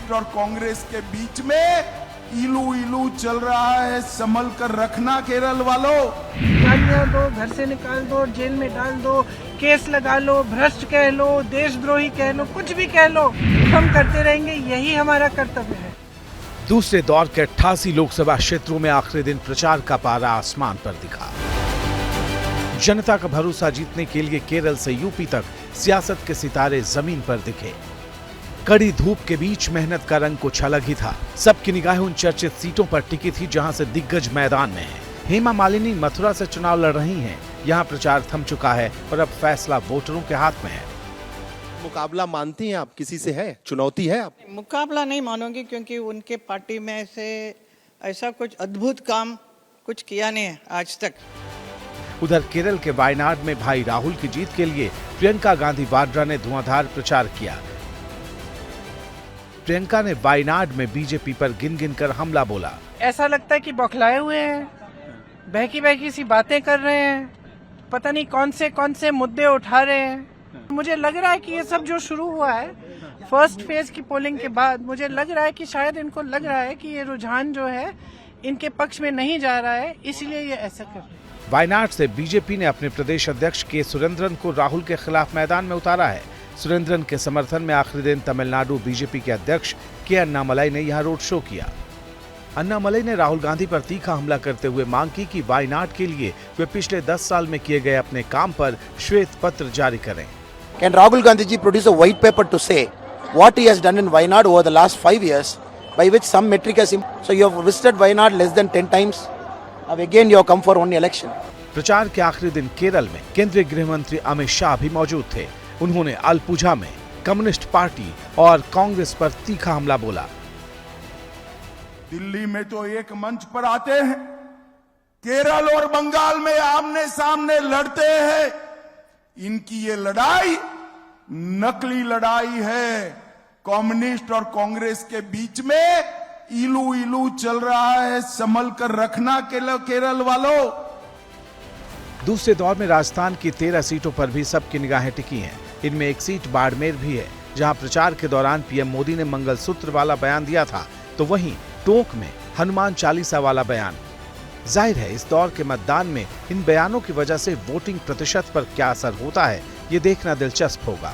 Communist और कांग्रेस के बीच में इलू इलू चल रहा है, संभल कर रखना केरल वालों। गालियां दो, घर से निकाल दो, जेल में डाल दो, केस लगा लो, भ्रष्ट कह लो, देशद्रोही कह लो, कुछ भी कह लो, हम करते रहेंगे, यही हमारा कर्तव्य है। दूसरे दौर के 88 लोकसभा क्षेत्रों में आखिरी दिन प्रचार का पारा आसमान पर दिखा। जनता का भरोसा जीतने के लिए केरल से यूपी तक सियासत के सितारे जमीन पर दिखे। कड़ी धूप के बीच मेहनत का रंग कुछ अलग ही था। सबकी निगाहें उन चर्चित सीटों पर टिकी थी जहां से दिग्गज मैदान में हैं। हेमा मालिनी मथुरा से चुनाव लड़ रही हैं। यहां प्रचार थम चुका है और अब फैसला वोटरों के हाथ में है। मुकाबला मानती हैं आप? किसी से है, चुनौती है आप? मुकाबला नहीं मानूंगी, क्योंकि उनके पार्टी में से ऐसा कुछ अद्भुत काम कुछ किया नहीं है आज तक। उधर केरल के वायनाड में भाई राहुल की जीत के लिए प्रियंका गांधी वाड्रा ने धुआंधार प्रचार किया। प्रियंका ने वायनाड में बीजेपी पर गिन गिन कर हमला बोला। ऐसा लगता है कि बौखलाए हुए हैं, बहकी बहकी सी बातें कर रहे हैं, पता नहीं कौन से मुद्दे उठा रहे हैं। मुझे लग रहा है कि ये सब जो शुरू हुआ है फर्स्ट फेज की पोलिंग के बाद, मुझे लग रहा है कि शायद इनको लग रहा है कि ये रुझान जो है इनके पक्ष में नहीं जा रहा है, इसलिए ये ऐसा कर रहे हैं। वायनाड से बीजेपी ने अपने प्रदेश अध्यक्ष के सुरेंद्रन को राहुल के खिलाफ मैदान में उतारा है। सुरेंद्रन के समर्थन में आखिरी दिन तमिलनाडु बीजेपी के अध्यक्ष के अन्नामलाई ने यहां रोड शो किया। अन्नामलाई ने राहुल गांधी पर तीखा हमला करते हुए मांग की कि वायनाड के लिए वे पिछले 10 साल में किए गए अपने काम पर श्वेत पत्र जारी करें। Can Rahul Gandhi ji produce a white paper to say what he has done in Wayanad over the last 5 years, by which some metric has so you have visited Wayanad less than 10 times, अब again you have come for only election. प्रचार के आखिरी दिन केरल में केंद्रीय गृह मंत्री अमित शाह भी मौजूद थे। उन्होंने अलपुझा में कम्युनिस्ट पार्टी और कांग्रेस पर तीखा हमला बोला। दिल्ली में तो एक मंच पर आते हैं, केरल और बंगाल में आमने सामने लड़ते हैं। इनकी ये लड़ाई नकली लड़ाई है। कम्युनिस्ट और कांग्रेस के बीच में इलू इलू चल रहा है, संभल कर रखना केरल वालों। दूसरे दौर में राजस्थान की 13 सीटों पर भी सबकी निगाहें टिकी हैं। इनमें एक सीट बाड़मेर भी है, जहां प्रचार के दौरान पीएम मोदी ने मंगलसूत्र वाला बयान दिया था, तो वहीं टोंक में हनुमान चालीसा वाला बयान। जाहिर है इस दौर के मतदान में इन बयानों की वजह से वोटिंग प्रतिशत पर क्या असर होता है, ये देखना दिलचस्प होगा।